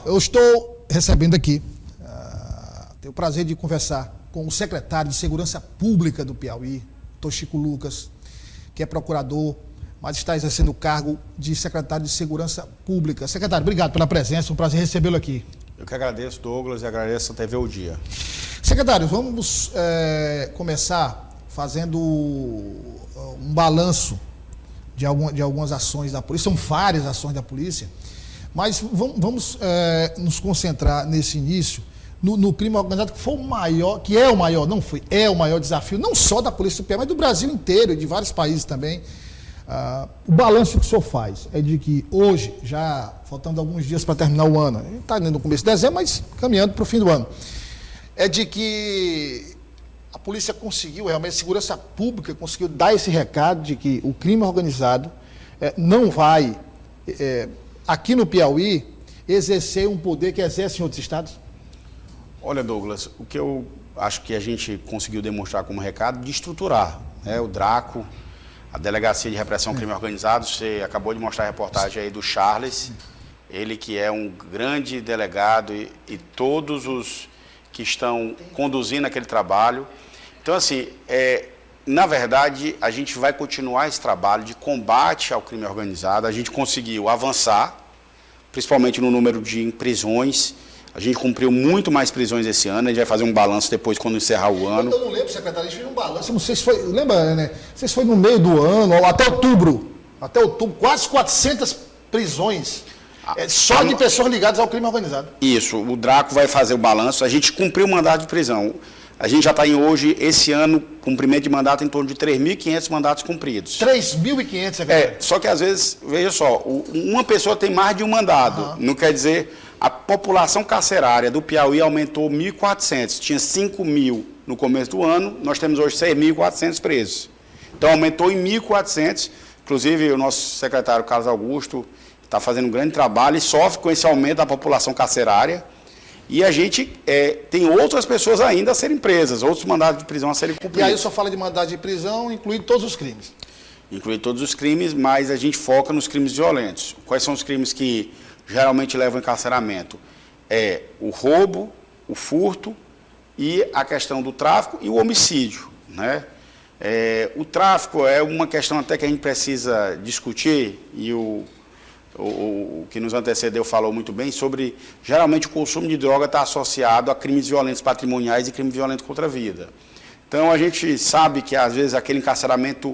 eu estou recebendo aqui, tenho o prazer de conversar com o secretário de Segurança Pública do Piauí, Dr. Chico Lucas, que é procurador, mas está exercendo o cargo de secretário de Segurança Pública. Secretário, obrigado pela presença, é um prazer recebê-lo aqui. Eu que agradeço, Douglas, e agradeço a TV O Dia. Secretário, vamos começar fazendo um balanço de algumas ações da polícia. São várias ações da polícia, mas vamos nos concentrar nesse início no crime organizado, que foi o maior, que é o maior, não foi, é o maior desafio, não só da Polícia do Piauí, mas do Brasil inteiro e de vários países também. O balanço que o senhor faz é de que hoje, já faltando alguns dias para terminar o ano, a gente está no começo de dezembro, mas caminhando para o fim do ano, é de que a polícia conseguiu, realmente, a segurança pública conseguiu dar esse recado de que o crime organizado não vai, aqui no Piauí, exercer um poder que exerce em outros estados? Olha, Douglas, o que eu acho que a gente conseguiu demonstrar como recado de estruturar, né? O DRACO, a Delegacia de Repressão ao Crime Organizado, você acabou de mostrar a reportagem aí do Charles, ele que é um grande delegado e todos os que estão conduzindo aquele trabalho. Então, assim, na verdade, a gente vai continuar esse trabalho de combate ao crime organizado. A gente conseguiu avançar, principalmente no número de prisões. A gente cumpriu muito mais prisões esse ano, a gente vai fazer um balanço depois quando encerrar o ano. Eu não lembro, secretário, a gente fez um balanço, não sei se foi, lembra, né? Não sei se foi no meio do ano, ou até outubro, quase 400 prisões, só de pessoas ligadas ao crime organizado. Isso, o DRACO vai fazer o balanço, a gente cumpriu o mandato de prisão. A gente já está em hoje, esse ano, cumprimento de mandato em torno de 3.500 mandatos cumpridos. 3.500, secretário? Só que às vezes, veja só, uma pessoa tem mais de um mandado, não quer dizer... A população carcerária do Piauí aumentou 1.400, tinha 5.000 no começo do ano, nós temos hoje 6.400 presos. Então aumentou em 1.400, inclusive o nosso secretário Carlos Augusto está fazendo um grande trabalho e sofre com esse aumento da população carcerária. E a gente tem outras pessoas ainda a serem presas, outros mandados de prisão a serem cumpridos. E aí o senhor fala de mandado de prisão, incluindo todos os crimes? Inclui todos os crimes, mas a gente foca nos crimes violentos. Quais são os crimes que geralmente levam ao encarceramento? O roubo, o furto e a questão do tráfico e o homicídio, né? O tráfico é uma questão até que a gente precisa discutir, e o que nos antecedeu falou muito bem sobre, geralmente o consumo de droga está associado a crimes violentos patrimoniais e crimes violentos contra a vida. Então a gente sabe que às vezes aquele encarceramento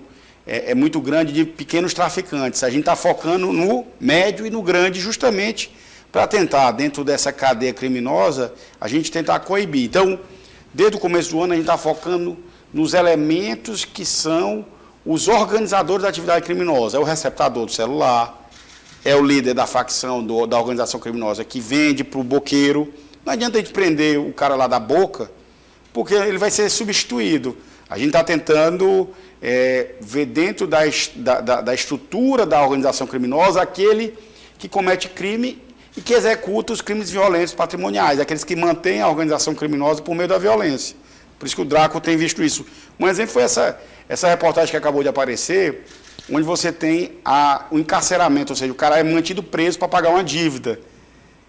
é muito grande de pequenos traficantes. A gente está focando no médio e no grande justamente para tentar, dentro dessa cadeia criminosa, a gente tentar coibir. Então, desde o começo do ano, a gente está focando nos elementos que são os organizadores da atividade criminosa. É o receptador do celular, é o líder da facção da organização criminosa que vende para o boqueiro. Não adianta a gente prender o cara lá da boca, porque ele vai ser substituído. A gente está tentando ver dentro da estrutura da organização criminosa aquele que comete crime e que executa os crimes violentos patrimoniais, aqueles que mantêm a organização criminosa por meio da violência. Por isso que o DRACO tem visto isso. Um exemplo foi essa reportagem que acabou de aparecer, onde você tem o encarceramento, ou seja, o cara é mantido preso para pagar uma dívida.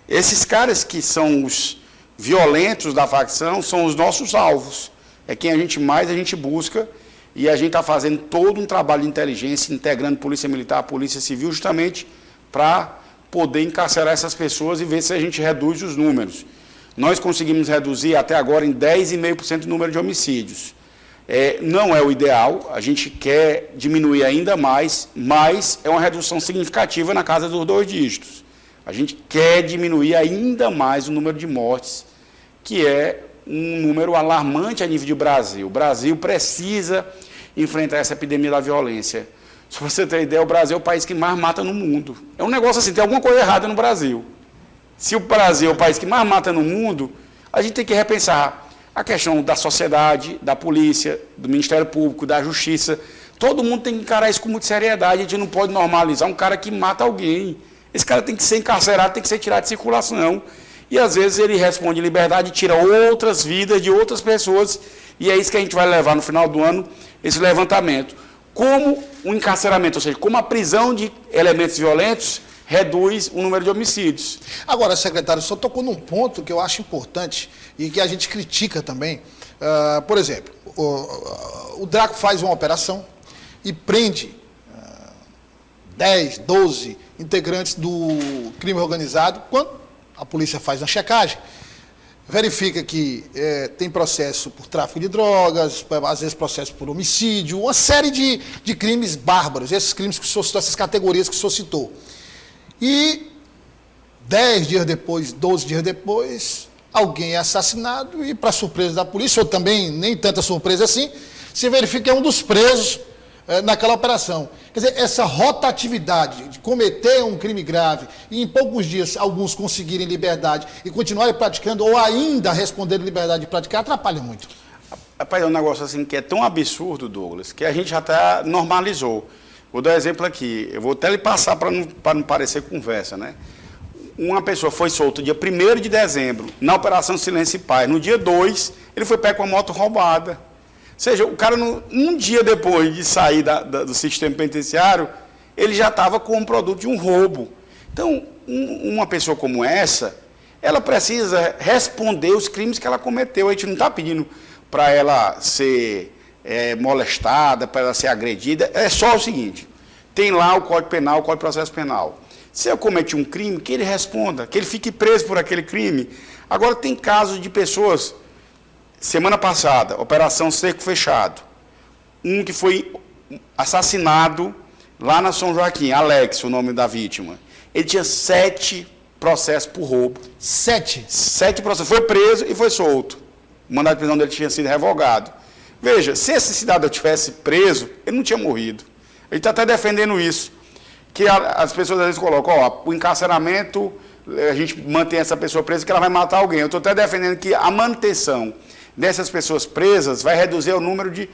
Esses caras que são os violentos da facção são os nossos alvos. É quem a gente busca, e a gente está fazendo todo um trabalho de inteligência, integrando Polícia Militar, Polícia Civil, justamente para poder encarcerar essas pessoas e ver se a gente reduz os números. Nós conseguimos reduzir até agora em 10,5% o número de homicídios. Não é o ideal, a gente quer diminuir ainda mais, mas é uma redução significativa na casa dos 2 dígitos. A gente quer diminuir ainda mais o número de mortes, que é um número alarmante a nível de Brasil. O Brasil precisa enfrentar essa epidemia da violência. Se você ter ideia, o Brasil é o país que mais mata no mundo. É um negócio assim, tem alguma coisa errada no Brasil. Se o Brasil é o país que mais mata no mundo, a gente tem que repensar a questão da sociedade, da polícia, do Ministério Público, da Justiça. Todo mundo tem que encarar isso com muita seriedade. A gente não pode normalizar um cara que mata alguém. Esse cara tem que ser encarcerado, tem que ser tirado de circulação. E às vezes ele responde liberdade e tira outras vidas de outras pessoas. E é isso que a gente vai levar no final do ano, esse levantamento. Como o encarceramento, ou seja, como a prisão de elementos violentos reduz o número de homicídios. Agora, secretário, só tocou num ponto que eu acho importante e que a gente critica também. Por exemplo, o Draco faz uma operação e prende 10, 12 integrantes do crime organizado. Quando a polícia faz uma checagem, verifica que tem processo por tráfico de drogas, às vezes processo por homicídio, uma série de crimes bárbaros, esses crimes que o senhor citou, essas categorias que o senhor citou. E 10 dias depois, 12 dias depois, alguém é assassinado e, para surpresa da polícia, ou também nem tanta surpresa assim, se verifica que é um dos presos naquela operação. Quer dizer, essa rotatividade de cometer um crime grave e em poucos dias alguns conseguirem liberdade e continuarem praticando ou ainda responderem liberdade de praticar, atrapalha muito. Rapaz, é um negócio assim que é tão absurdo, Douglas, que a gente já até normalizou. Vou dar um exemplo aqui, eu vou até lhe passar para não parecer conversa, né? Uma pessoa foi solta dia 1º de dezembro, na Operação Silêncio e Paz. No dia 2, ele foi pego com a moto roubada. Ou seja, o cara, um dia depois de sair do sistema penitenciário, ele já estava com um produto de um roubo. Então, uma pessoa como essa, ela precisa responder os crimes que ela cometeu. A gente não está pedindo para ela ser molestada, para ela ser agredida. É só o seguinte, tem lá o Código Penal, o Código de Processo Penal. Se eu cometi um crime, que ele responda, que ele fique preso por aquele crime. Agora, tem casos de pessoas, semana passada, Operação Cerco Fechado, um que foi assassinado lá na São Joaquim, Alex, o nome da vítima. Ele tinha 7 processos por roubo. 7 processos. Foi preso e foi solto. O mandado de prisão dele tinha sido revogado. Veja, se esse cidadão tivesse preso, ele não tinha morrido. Ele está até defendendo isso. Que as pessoas às vezes colocam, o encarceramento, a gente mantém essa pessoa presa que ela vai matar alguém. Eu estou até defendendo que a manutenção dessas pessoas presas vai reduzir o número de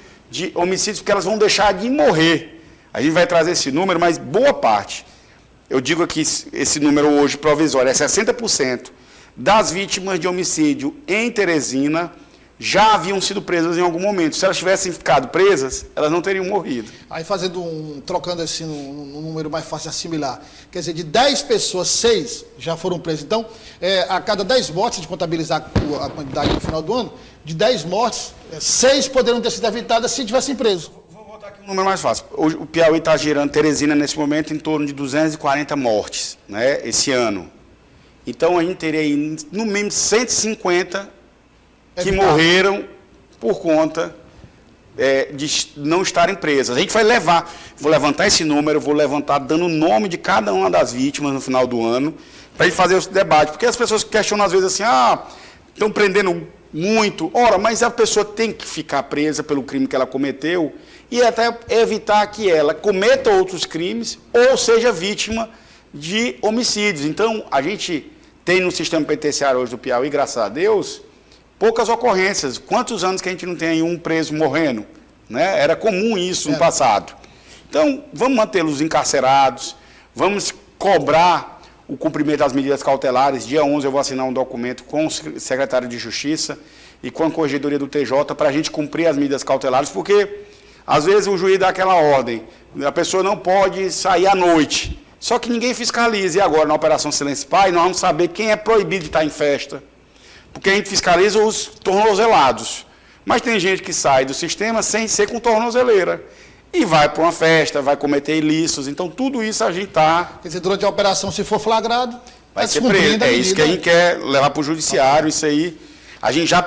homicídios, porque elas vão deixar de morrer. A gente vai trazer esse número, mas boa parte, eu digo aqui, esse número hoje provisório, é 60% das vítimas de homicídio em Teresina já haviam sido presas em algum momento. Se elas tivessem ficado presas, elas não teriam morrido. Aí trocando assim um número mais fácil de assimilar, quer dizer, de 10 pessoas, 6 já foram presas. Então, a cada 10 mortes, de contabilizar a quantidade no final do ano, de 10 mortes, 6 poderiam ter sido evitadas se tivessem preso. Vou botar aqui um número mais fácil. Hoje, o Piauí está girando Teresina, nesse momento, em torno de 240 mortes, né, esse ano. Então, a gente teria aí, no mínimo, 150 que morreram por conta de não estarem presas. A gente vai vou levantar esse número, vou levantar dando o nome de cada uma das vítimas no final do ano, para a gente fazer esse debate. Porque as pessoas questionam às vezes assim, estão prendendo muito. Ora, mas a pessoa tem que ficar presa pelo crime que ela cometeu e até evitar que ela cometa outros crimes ou seja vítima de homicídios. Então, a gente tem no sistema penitenciário hoje do Piauí, graças a Deus, poucas ocorrências. Quantos anos que a gente não tem aí um preso morrendo? Né? Era comum isso no passado. Então, vamos mantê-los encarcerados, vamos cobrar o cumprimento das medidas cautelares. Dia 11 eu vou assinar um documento com o secretário de Justiça e com a Corregedoria do TJ para a gente cumprir as medidas cautelares, porque às vezes o juiz dá aquela ordem, a pessoa não pode sair à noite, só que ninguém fiscaliza. E agora, na Operação Silêncio e Paz, nós vamos saber quem é proibido de estar em festa, porque a gente fiscaliza os tornozelados. Mas tem gente que sai do sistema sem ser com tornozeleira e vai para uma festa, vai cometer ilícitos. Então, tudo isso a gente está... Quer dizer, durante a operação, se for flagrado, vai ser preso. É isso que a gente quer levar para o judiciário. Isso aí, a gente já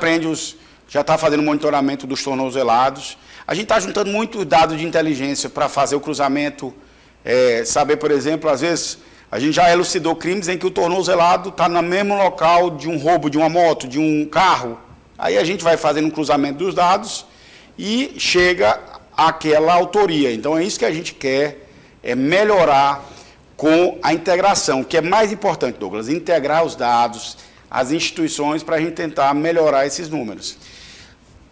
já está fazendo monitoramento dos tornozelados. A gente está juntando muitos dados de inteligência para fazer o cruzamento. Saber, por exemplo, às vezes... A gente já elucidou crimes em que o tornozelado está no mesmo local de um roubo de uma moto, de um carro. Aí a gente vai fazendo um cruzamento dos dados e chega àquela autoria. Então é isso que a gente quer, melhorar com a integração, que é mais importante, Douglas, integrar os dados, as instituições, para a gente tentar melhorar esses números.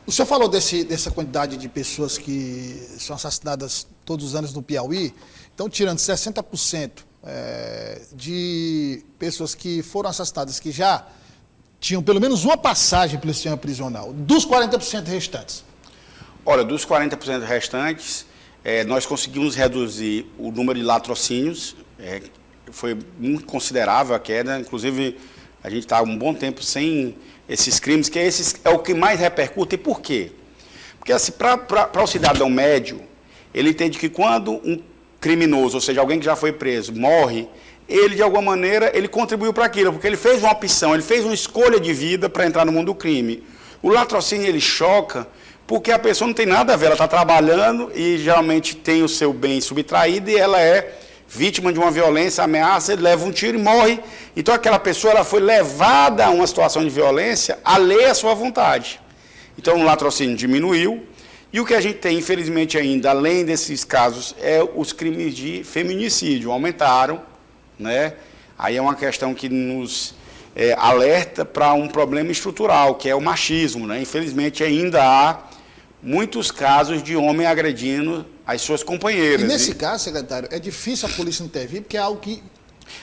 O senhor falou dessa quantidade de pessoas que são assassinadas todos os anos no Piauí, então tirando 60%, de pessoas que foram assassinadas, que já tinham pelo menos uma passagem pelo sistema prisional, dos 40% restantes? Olha, dos 40% restantes, nós conseguimos reduzir o número de latrocínios, foi muito considerável a queda, inclusive a gente está um bom tempo sem esses crimes, que é o que mais repercute. E por quê? Porque assim, para o cidadão médio, ele entende que quando um criminoso, ou seja, alguém que já foi preso, morre, ele de alguma maneira ele contribuiu para aquilo, porque ele fez uma opção, ele fez uma escolha de vida para entrar no mundo do crime. O latrocínio ele choca porque a pessoa não tem nada a ver, ela está trabalhando e geralmente tem o seu bem subtraído e ela é vítima de uma violência, ameaça, ele leva um tiro e morre. Então aquela pessoa ela foi levada a uma situação de violência alheia à sua vontade. Então o latrocínio diminuiu. E o que a gente tem, infelizmente ainda, além desses casos, é os crimes de feminicídio, aumentaram, né? Aí é uma questão que nos alerta para um problema estrutural, que é o machismo, né? Infelizmente ainda há muitos casos de homem agredindo as suas companheiras. E nesse caso, secretário, é difícil a polícia intervir, porque é algo que,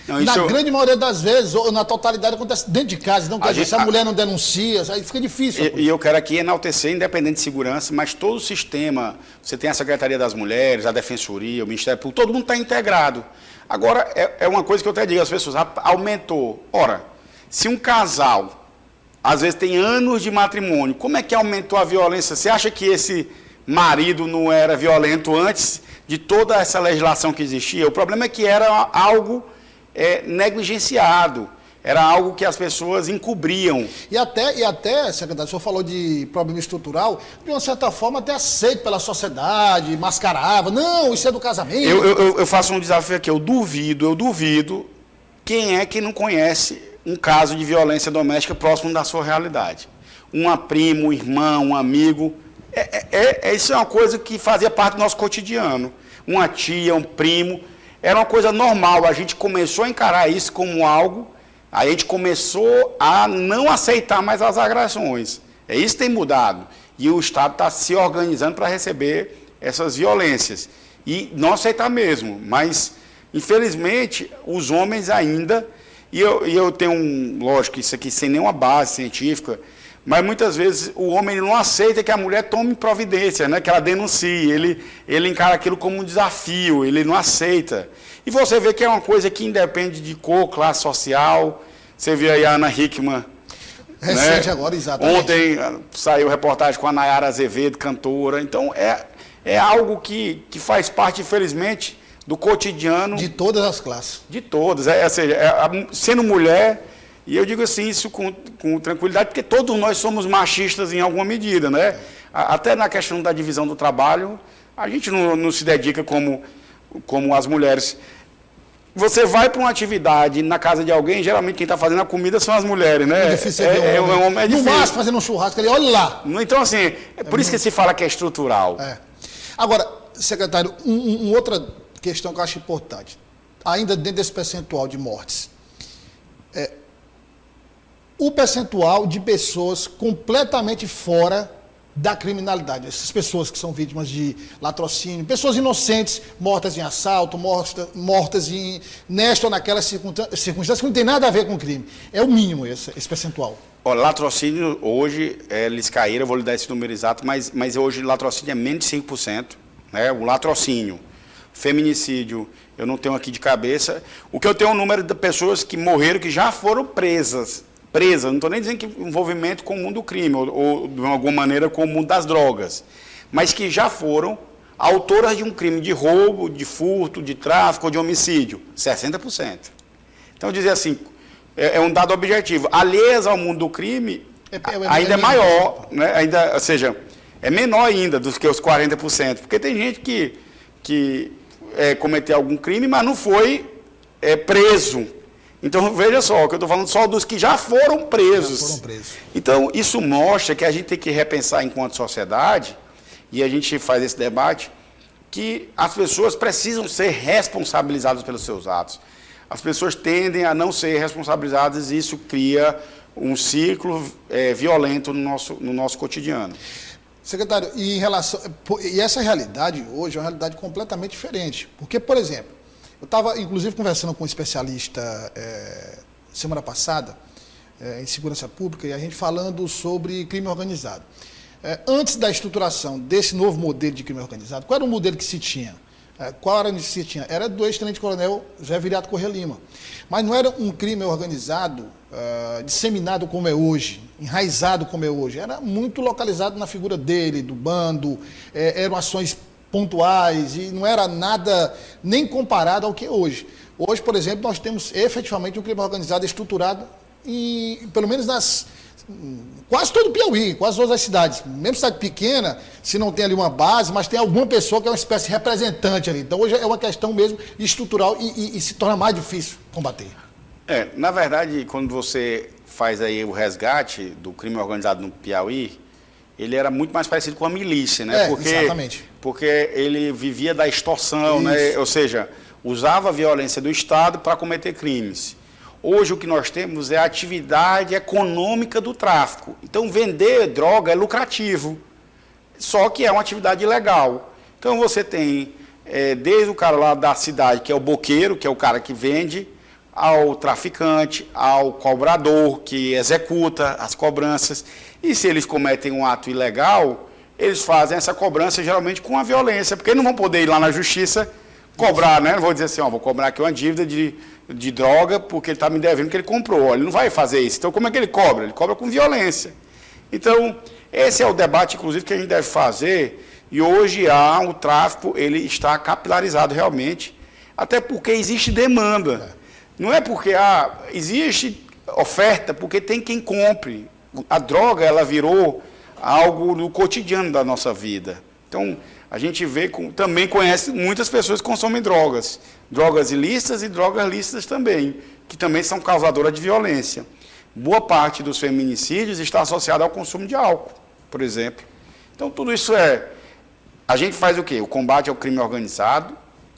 não, na grande maioria das vezes, ou na totalidade, acontece dentro de casa. Então, se a mulher não denuncia, aí fica difícil. E eu quero aqui enaltecer, independente de segurança, mas todo o sistema, você tem a Secretaria das Mulheres, a Defensoria, o Ministério Público, todo mundo está integrado. Agora, é uma coisa que eu até digo às pessoas, aumentou. Ora, se um casal, às vezes tem anos de matrimônio, como é que aumentou a violência? Você acha que esse marido não era violento antes de toda essa legislação que existia? O problema é que era algo negligenciado, era algo que as pessoas encobriam. E até, secretário, o senhor falou de problema estrutural, de uma certa forma até aceito pela sociedade, mascarava, não, isso é do casamento. Eu faço um desafio aqui, eu duvido quem é que não conhece um caso de violência doméstica próximo da sua realidade. Uma prima, um irmão, um amigo. Isso é uma coisa que fazia parte do nosso cotidiano. Uma tia, um primo, era uma coisa normal. A gente começou a encarar isso como algo, a gente começou a não aceitar mais as agressões. Isso tem mudado. E o Estado está se organizando para receber essas violências. E não aceitar mesmo. Mas, infelizmente, os homens ainda... E eu tenho, lógico, isso aqui sem nenhuma base científica, mas muitas vezes o homem não aceita que a mulher tome providência, né? Que ela denuncie, ele encara aquilo como um desafio, ele não aceita. E você vê que é uma coisa que independe de cor, classe social. Você vê aí a Ana Hickman. Recente, né? Agora, exatamente. Ontem saiu reportagem com a Nayara Azevedo, cantora. Então é algo que faz parte, infelizmente, do cotidiano. De todas as classes. De todas. Ou seja, sendo mulher, e eu digo assim isso com tranquilidade, porque todos nós somos machistas em alguma medida, né? Até na questão da divisão do trabalho, a gente não se dedica como as mulheres. Você vai para uma atividade na casa de alguém, geralmente quem está fazendo a comida são as mulheres, né? É difícil ver um homem. É difícil. No máximo fazendo um churrasco ali, olha lá. Então, assim, por isso que se fala que é estrutural. Agora, secretário, outra questão que eu acho importante, ainda dentro desse percentual de mortes, o percentual de pessoas completamente fora da criminalidade, essas pessoas que são vítimas de latrocínio, pessoas inocentes, mortas em assalto, mortas nesta ou naquela circunstância que não tem nada a ver com o crime. É o mínimo esse percentual. Olha, latrocínio hoje, eles caíram, eu vou lhe dar esse número exato, mas hoje latrocínio é menos de 5%, né? O latrocínio. Feminicídio, eu não tenho aqui de cabeça. O que eu tenho é o número de pessoas que morreram, que já foram presas, não estou nem dizendo que envolvimento com o mundo do crime, ou de alguma maneira com o mundo das drogas, mas que já foram autoras de um crime de roubo, de furto, de tráfico ou de homicídio, 60%. Então, dizer assim, é um dado objetivo. Alheias ao mundo do crime, ainda é maior, né? Ou seja, é menor ainda do que os 40%, porque tem gente que cometeu algum crime, mas não foi preso. Então, veja só, que eu estou falando só dos que já foram presos. Então, isso mostra que a gente tem que repensar enquanto sociedade, e a gente faz esse debate, que as pessoas precisam ser responsabilizadas pelos seus atos. As pessoas tendem a não ser responsabilizadas e isso cria um ciclo violento no nosso cotidiano. Secretário, e essa realidade hoje é uma realidade completamente diferente. Porque, por exemplo, eu estava, inclusive, conversando com um especialista semana passada em segurança pública e a gente falando sobre crime organizado. Antes da estruturação desse novo modelo de crime organizado, qual era o modelo que se tinha? Qual era a notícia tinha? Era do ex-tenente-coronel José Viriato Corrêa Lima. Mas não era um crime organizado, disseminado como é hoje, enraizado como é hoje. Era muito localizado na figura dele, do bando, eram ações pontuais e não era nada nem comparado ao que é hoje. Hoje, por exemplo, nós temos efetivamente um crime organizado estruturado pelo menos quase todo o Piauí, quase todas as cidades. Mesmo cidade pequena, se não tem ali uma base, mas tem alguma pessoa que é uma espécie de representante ali. Então hoje é uma questão mesmo estrutural e se torna mais difícil combater. Na verdade, quando você faz aí o resgate do crime organizado no Piauí, ele era muito mais parecido com a milícia, né? Exatamente. Porque ele vivia da extorsão, né? Ou seja, usava a violência do Estado para cometer crimes. Hoje o que nós temos é a atividade econômica do tráfico. Então vender droga é lucrativo, só que é uma atividade ilegal. Então você tem desde o cara lá da cidade, que é o boqueiro, que é o cara que vende, ao traficante, ao cobrador, que executa as cobranças. E se eles cometem um ato ilegal, eles fazem essa cobrança geralmente com a violência, porque eles não vão poder ir lá na justiça cobrar, né? Não vou dizer assim, vou cobrar aqui uma dívida de droga porque ele está me devendo que ele comprou. Ele não vai fazer isso. Então, como é que ele cobra? Ele cobra com violência. Então, esse é o debate, inclusive, que a gente deve fazer. E hoje o tráfico ele está capilarizado realmente, até porque existe demanda. Não é porque existe oferta, porque tem quem compre. A droga ela virou algo no cotidiano da nossa vida. Então, a gente também conhece muitas pessoas que consomem drogas ilícitas e drogas lícitas também, que também são causadoras de violência. Boa parte dos feminicídios está associada ao consumo de álcool, por exemplo. Então, tudo isso a gente faz o quê? O combate ao crime organizado,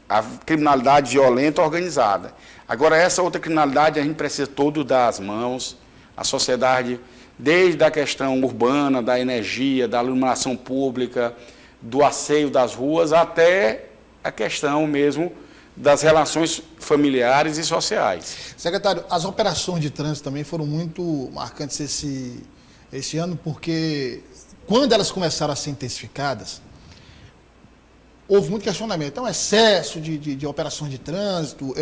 a criminalidade violenta organizada. Agora, essa outra criminalidade, a gente precisa todo dar as mãos, a sociedade, desde a questão urbana, da energia, da iluminação pública, do asseio das ruas, até a questão mesmo das relações familiares e sociais. Secretário, as operações de trânsito também foram muito marcantes esse ano, porque quando elas começaram a ser intensificadas, houve muito questionamento. Então, excesso de operações de trânsito,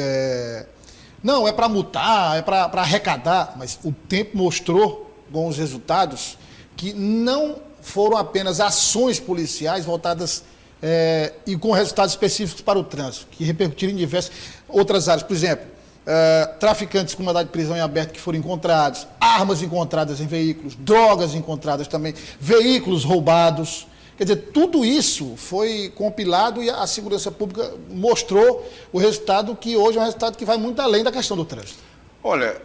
não, é para multar, é para arrecadar, mas o tempo mostrou, com os resultados, que não foram apenas ações policiais voltadas e com resultados específicos para o trânsito, que repercutiram em diversas outras áreas. Por exemplo, traficantes com mandado de prisão em aberto que foram encontrados, armas encontradas em veículos, drogas encontradas também, veículos roubados. Quer dizer, tudo isso foi compilado e a segurança pública mostrou o resultado que hoje é um resultado que vai muito além da questão do trânsito. Olha,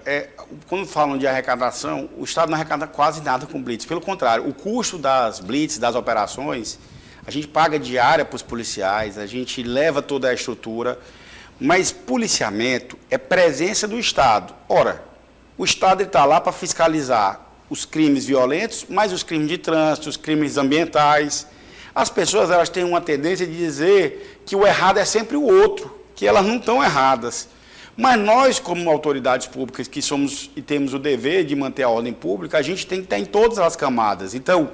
quando falam de arrecadação, o Estado não arrecada quase nada com blitz. Pelo contrário, o custo das blitz, das operações, a gente paga diária para os policiais, a gente leva toda a estrutura, mas policiamento é presença do Estado. Ora, o Estado está lá para fiscalizar os crimes violentos, mas os crimes de trânsito, os crimes ambientais. As pessoas elas têm uma tendência de dizer que o errado é sempre o outro, que elas não estão erradas. Mas nós, como autoridades públicas, que somos e temos o dever de manter a ordem pública, a gente tem que estar em todas as camadas. Então,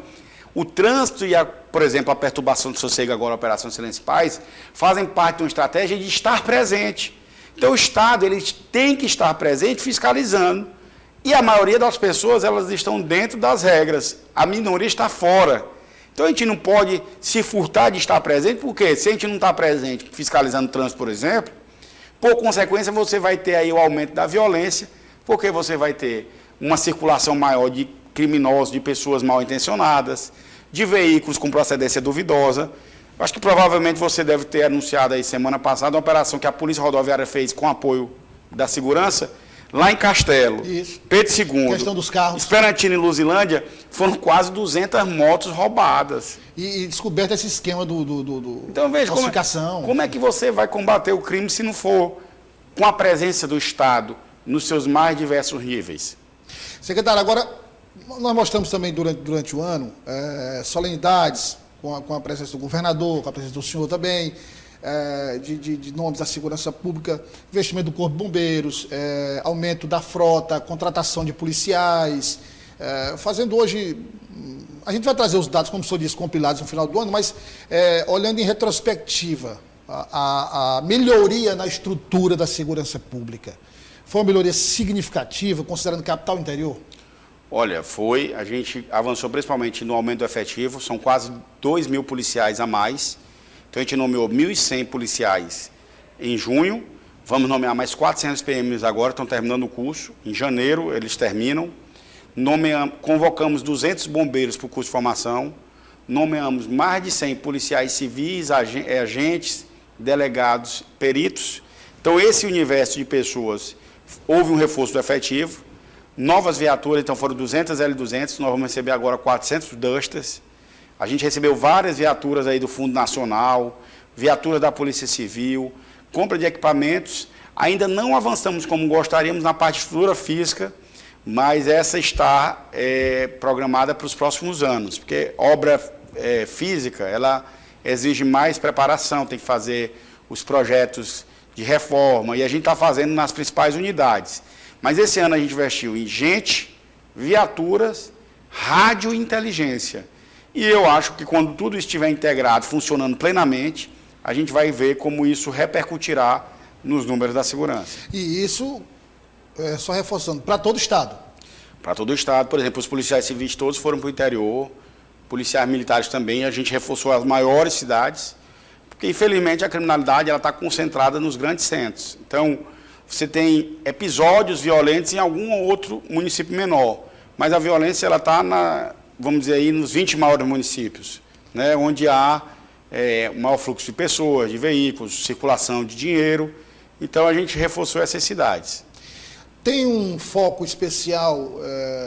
o trânsito e, por exemplo, a perturbação do sossego, agora a Operação Silêncio e Paz, fazem parte de uma estratégia de estar presente. Então, o Estado ele tem que estar presente fiscalizando. E a maioria das pessoas elas estão dentro das regras, a minoria está fora. Então, a gente não pode se furtar de estar presente, porque se a gente não está presente fiscalizando o trânsito, por exemplo, por consequência, você vai ter aí o aumento da violência, porque você vai ter uma circulação maior de criminosos, de pessoas mal intencionadas, de veículos com procedência duvidosa. Acho que provavelmente você deve ter anunciado aí semana passada uma operação que a Polícia Rodoviária fez com apoio da segurança, lá em Castelo, Isso. Pedro II, questão dos carros. Esperantino e Luzilândia, foram quase 200 motos roubadas. E descoberto esse esquema Então, veja, falsificação. como é que você vai combater o crime se não for com a presença do Estado nos seus mais diversos níveis? Secretário, agora, nós mostramos também durante o ano solenidades com a presença do governador, com a presença do senhor também, de nomes da segurança pública, investimento do Corpo de Bombeiros, aumento da frota, contratação de policiais, fazendo hoje... A gente vai trazer os dados, como o senhor disse, compilados no final do ano, mas olhando em retrospectiva, a melhoria na estrutura da segurança pública? Foi uma melhoria significativa, considerando capital interior? Olha, a gente avançou principalmente no aumento do efetivo, são quase 2.000 policiais a mais. Então, a gente nomeou 1.100 policiais em junho, vamos nomear mais 400 PMs agora, estão terminando o curso. Em janeiro, eles terminam. Convocamos 200 bombeiros para o curso de formação, nomeamos mais de 100 policiais civis, agentes, delegados, peritos. Então, esse universo de pessoas, houve um reforço do efetivo. Novas viaturas, então foram 200 L200, nós vamos receber agora 400 Dusters. A gente recebeu várias viaturas aí do Fundo Nacional, viaturas da Polícia Civil, compra de equipamentos. Ainda não avançamos como gostaríamos na parte de estrutura física, mas essa está programada para os próximos anos, porque obra física, ela exige mais preparação, tem que fazer os projetos de reforma, e a gente está fazendo nas principais unidades. Mas esse ano a gente investiu em gente, viaturas, rádio e inteligência. E eu acho que quando tudo estiver integrado, funcionando plenamente, a gente vai ver como isso repercutirá nos números da segurança. E isso, só reforçando, para todo o Estado? Para todo o Estado. Por exemplo, os policiais civis todos foram para o interior, policiais militares também, a gente reforçou as maiores cidades, porque infelizmente a criminalidade está concentrada nos grandes centros. Então, você tem episódios violentos em algum ou outro município menor, mas a violência está, vamos dizer aí, nos 20 maiores municípios, né, onde há um maior fluxo de pessoas, de veículos, circulação de dinheiro. Então, a gente reforçou essas cidades. Tem um foco especial,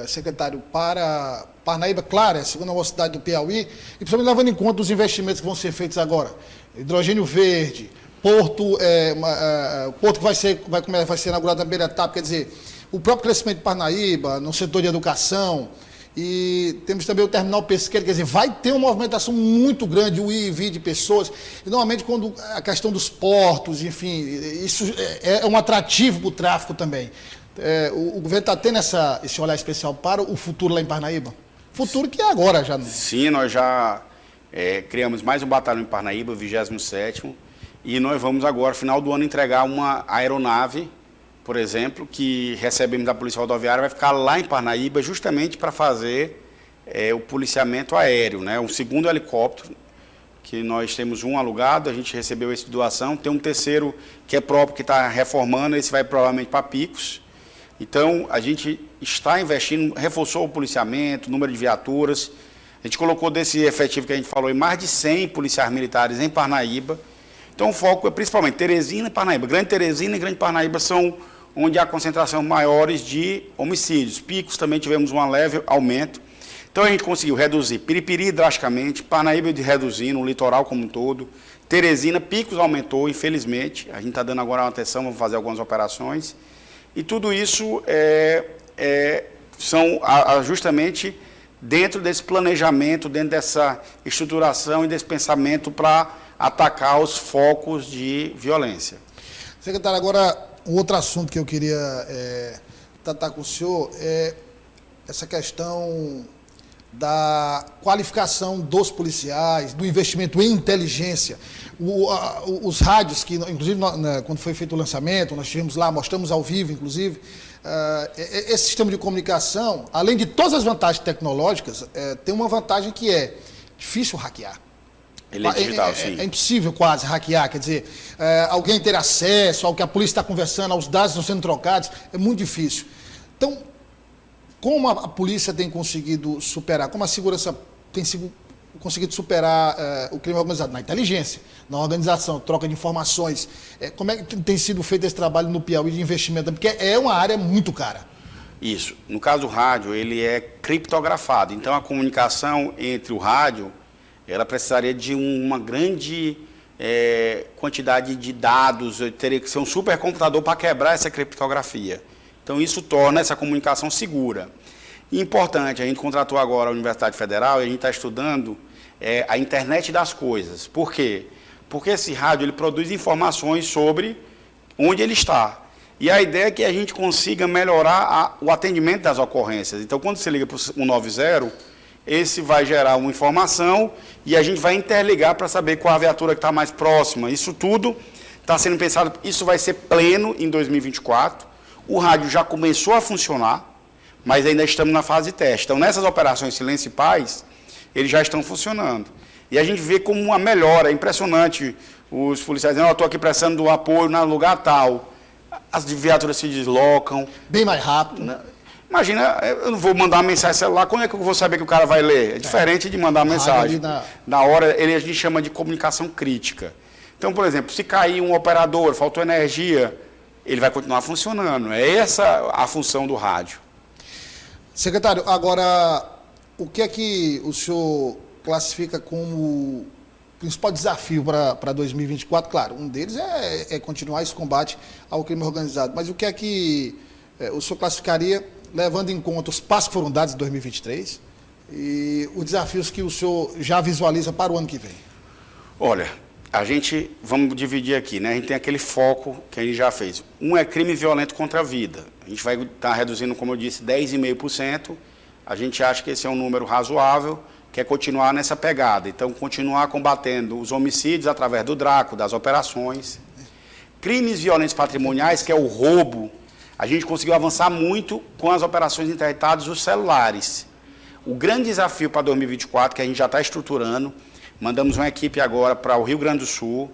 secretário, para Parnaíba, claro, é a segunda maior cidade do Piauí, e principalmente levando em conta os investimentos que vão ser feitos agora. Hidrogênio verde, Porto que vai ser inaugurado na Beira-Tapa, quer dizer, o próprio crescimento de Parnaíba, no setor de educação, e temos também o terminal pesqueiro, quer dizer, vai ter uma movimentação muito grande, o ir e vir de pessoas, e normalmente quando a questão dos portos, enfim, isso é um atrativo para o tráfico também. O governo está tendo esse olhar especial para o futuro lá em Parnaíba? Futuro que é agora já. Sim, nós já criamos mais um batalhão em Parnaíba, o 27º, e nós vamos agora, final do ano, entregar uma aeronave, por exemplo, que recebemos da Polícia Rodoviária, vai ficar lá em Parnaíba justamente para fazer o policiamento aéreo, né? Um segundo helicóptero, que nós temos um alugado, a gente recebeu esse de doação, tem um terceiro que é próprio, que está reformando, esse vai provavelmente para Picos. Então, a gente está investindo, reforçou o policiamento, número de viaturas, a gente colocou desse efetivo que a gente falou, em mais de 100 policiais militares em Parnaíba. Então, o foco é principalmente Teresina e Parnaíba. Grande Teresina e Grande Parnaíba são onde há concentração maiores de homicídios. Picos também tivemos um leve aumento. Então, a gente conseguiu reduzir Piripiri drasticamente, Parnaíba reduzindo, o litoral como um todo. Teresina, Picos aumentou, infelizmente. A gente está dando agora uma atenção, vamos fazer algumas operações. E tudo isso são justamente dentro desse planejamento, dentro dessa estruturação e desse pensamento para atacar os focos de violência. Secretário, agora, um outro assunto que eu queria tratar com o senhor é essa questão da qualificação dos policiais, do investimento em inteligência. Os rádios, que inclusive quando foi feito o lançamento, nós estivemos lá, mostramos ao vivo, inclusive, esse sistema de comunicação, além de todas as vantagens tecnológicas, tem uma vantagem que é difícil hackear. Ele é digital, sim. É impossível quase hackear, quer dizer, alguém ter acesso ao que a polícia está conversando, aos dados que estão sendo trocados, é muito difícil. Então, como a polícia tem conseguido superar, como a segurança tem conseguido superar o crime organizado? Na inteligência, na organização, troca de informações. Como é que tem sido feito esse trabalho no Piauí de investimento? Porque é uma área muito cara. Isso. No caso do rádio, ele é criptografado. Então, a comunicação entre o rádio, ela precisaria de uma grande quantidade de dados, teria que ser um supercomputador para quebrar essa criptografia. Então, isso torna essa comunicação segura. E importante, a gente contratou agora a Universidade Federal e a gente está estudando a internet das coisas. Por quê? Porque esse rádio ele produz informações sobre onde ele está. E a ideia é que a gente consiga melhorar o atendimento das ocorrências. Então, quando você liga para o 190, esse vai gerar uma informação e a gente vai interligar para saber qual a viatura que está mais próxima. Isso tudo está sendo pensado, isso vai ser pleno em 2024. O rádio já começou a funcionar, mas ainda estamos na fase de teste. Então, nessas operações Silêncio e Paz, eles já estão funcionando. E a gente vê como uma melhora, é impressionante. Os policiais dizem, eu estou aqui prestando do apoio no lugar tal. As viaturas se deslocam. Bem mais rápido. Imagina, eu não vou mandar uma mensagem celular, como é que eu vou saber que o cara vai ler? É diferente de mandar uma mensagem. Na hora, a gente chama de comunicação crítica. Então, por exemplo, se cair um operador, faltou energia, ele vai continuar funcionando. É essa a função do rádio. Secretário, agora, o que é que o senhor classifica como principal desafio para 2024? Claro, um deles é continuar esse combate ao crime organizado. Mas o que é que o senhor classificaria, levando em conta os passos que foram dados em 2023 e os desafios que o senhor já visualiza para o ano que vem? Olha, vamos dividir aqui, né? A gente tem aquele foco que a gente já fez. Um é crime violento contra a vida. A gente vai estar reduzindo, como eu disse, 10,5%. A gente acha que esse é um número razoável, que é continuar nessa pegada. Então, continuar combatendo os homicídios através do DRACO, das operações. Crimes violentos patrimoniais, que é o roubo, a gente conseguiu avançar muito com as operações interditadas dos celulares. O grande desafio para 2024, que a gente já está estruturando, mandamos uma equipe agora para o Rio Grande do Sul,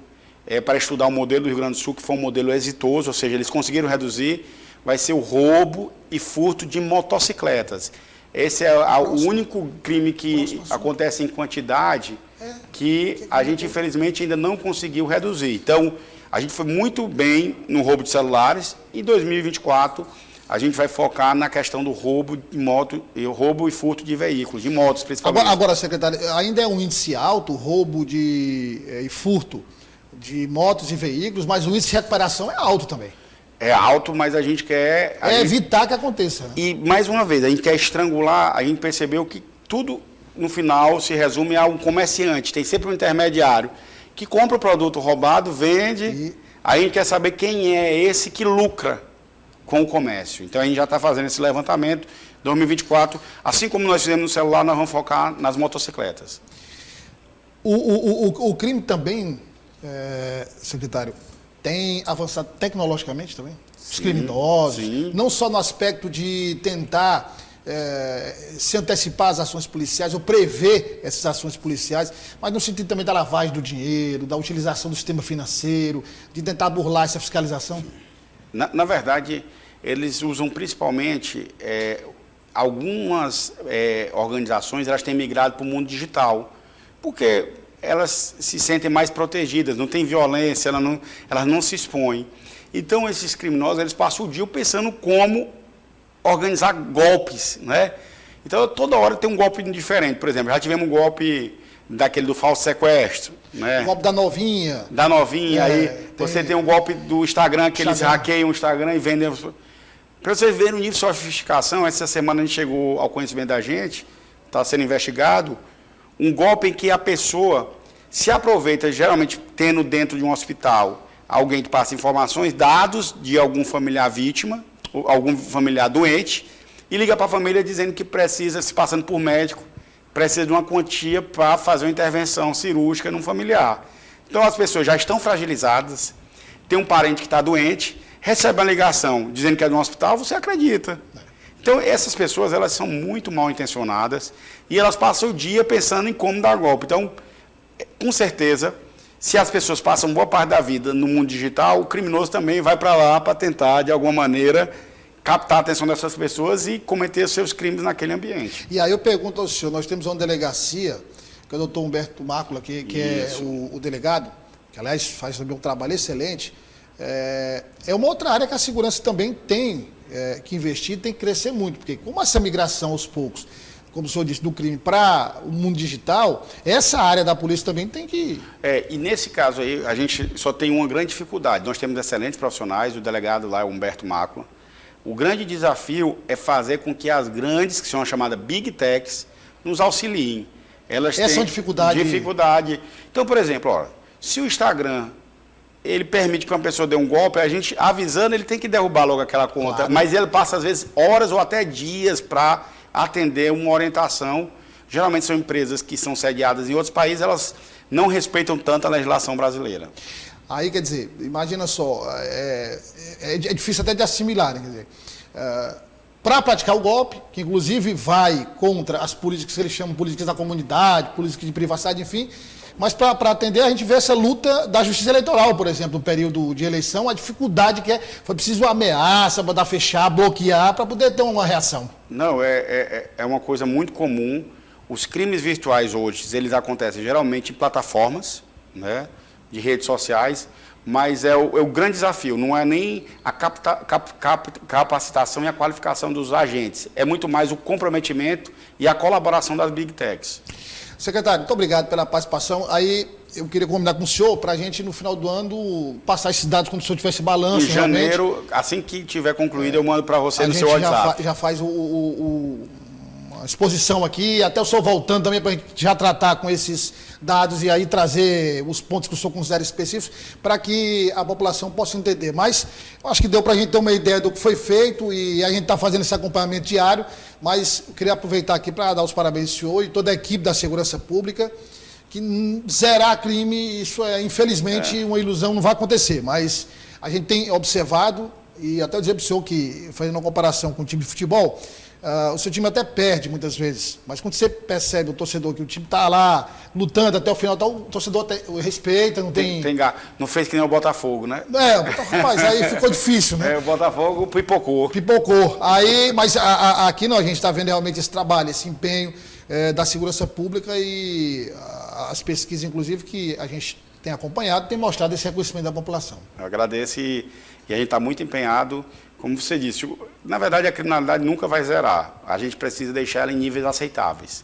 para estudar o modelo do Rio Grande do Sul, que foi um modelo exitoso, ou seja, eles conseguiram reduzir, vai ser o roubo e furto de motocicletas. Esse é o único crime que acontece em quantidade que a gente, infelizmente, ainda não conseguiu reduzir. Então, a gente foi muito bem no roubo de celulares. Em 2024, a gente vai focar na questão do roubo de moto, roubo e furto de veículos, de motos principalmente. Agora, secretário, ainda é um índice alto, roubo e furto de motos e veículos, mas o índice de recuperação é alto também. É alto, mas a gente quer... evitar que aconteça. Né? E, mais uma vez, a gente quer estrangular, a gente percebeu que tudo, no final, se resume a um comerciante. Tem sempre um intermediário que compra o produto roubado, vende, aí a gente quer saber quem é esse que lucra com o comércio. Então, a gente já está fazendo esse levantamento. 2024, assim como nós fizemos no celular, nós vamos focar nas motocicletas. O crime também, secretário, tem avançado tecnologicamente também? Os criminosos, não só no aspecto de tentar se antecipar às ações policiais ou prever essas ações policiais, mas no sentido também da lavagem do dinheiro, da utilização do sistema financeiro, de tentar burlar essa fiscalização? Na verdade, eles usam principalmente, algumas organizações, elas têm migrado para o mundo digital, porque elas se sentem mais protegidas, não tem violência, elas não se expõem. Então, esses criminosos, eles passam o dia pensando como organizar golpes, né? Então, toda hora tem um golpe diferente. Por exemplo, já tivemos um golpe daquele do falso sequestro, né? O golpe da novinha. Da novinha, você tem um golpe do Instagram, que eles hackeiam o Instagram e vendem... Para vocês verem o nível de sofisticação, essa semana a gente chegou ao conhecimento da gente, está sendo investigado, um golpe em que a pessoa se aproveita, geralmente tendo dentro de um hospital alguém que passa informações, dados de algum familiar vítima, ou algum familiar doente, e liga para a família dizendo que precisa, se passando por médico, precisa de uma quantia para fazer uma intervenção cirúrgica num familiar. Então as pessoas já estão fragilizadas, tem um parente que está doente, recebe uma ligação dizendo que é de um hospital, você acredita. Então, essas pessoas, elas são muito mal intencionadas e elas passam o dia pensando em como dar golpe. Então, com certeza, se as pessoas passam boa parte da vida no mundo digital, o criminoso também vai para lá para tentar, de alguma maneira, captar a atenção dessas pessoas e cometer seus crimes naquele ambiente. E aí eu pergunto ao senhor, nós temos uma delegacia, que é o doutor Humberto Mácula, que é o delegado, que, aliás, faz também um trabalho excelente. É uma outra área que a segurança também tem que investir, tem que crescer muito, porque como essa migração aos poucos, como o senhor disse, do crime para o mundo digital, essa área da polícia também tem que... E nesse caso aí, a gente só tem uma grande dificuldade. Nós temos excelentes profissionais, o delegado lá é o Humberto Mácula. O grande desafio é fazer com que as grandes, que são as chamadas Big Techs, nos auxiliem. Elas têm dificuldade. Então, por exemplo, se o Instagram... ele permite que uma pessoa dê um golpe, a gente avisando, ele tem que derrubar logo aquela conta. Claro. Mas ele passa, às vezes, horas ou até dias para atender uma orientação. geralmente são empresas que são sediadas em outros países, elas não respeitam tanto a legislação brasileira. Aí, quer dizer, imagina só, é difícil até de assimilar, né? Quer dizer, para praticar o golpe, que inclusive vai contra as políticas que eles chamam de políticas da comunidade, políticas de privacidade, enfim, mas para atender, a gente vê essa luta da justiça eleitoral, por exemplo, no período de eleição, a dificuldade que foi preciso ameaça, mandar fechar, bloquear, para poder ter uma reação. Não, é uma coisa muito comum. Os crimes virtuais hoje, eles acontecem geralmente em plataformas, né, de redes sociais, mas é o grande desafio, não é nem a capacitação e a qualificação dos agentes, é muito mais o comprometimento e a colaboração das Big Techs. Secretário, muito obrigado pela participação. Aí eu queria combinar com o senhor para a gente, no final do ano, passar esses dados quando o senhor tiver esse balanço. Em janeiro, assim que tiver concluído, eu mando para você no seu WhatsApp. Já faz a exposição aqui, até o senhor voltando também para a gente já tratar com esses dados e aí trazer os pontos que o senhor considera específicos para que a população possa entender. Mas eu acho que deu para a gente ter uma ideia do que foi feito e a gente está fazendo esse acompanhamento diário, mas eu queria aproveitar aqui para dar os parabéns ao senhor e toda a equipe da Segurança Pública, que zerar crime, isso infelizmente uma ilusão, não vai acontecer, mas a gente tem observado, e até dizer para o senhor que, fazendo uma comparação com o time de futebol, o seu time até perde muitas vezes, mas quando você percebe o torcedor que o time está lá lutando até o final, o torcedor respeita, não tem... Não fez que nem o Botafogo, né? Rapaz, aí ficou difícil, né? O Botafogo pipocou. Aí, mas aqui não, a gente está vendo realmente esse trabalho, esse empenho da segurança pública e as pesquisas, inclusive, que a gente tem acompanhado, tem mostrado esse reconhecimento da população. Eu agradeço e a gente está muito empenhado. Como você disse, na verdade a criminalidade nunca vai zerar. A gente precisa deixar ela em níveis aceitáveis.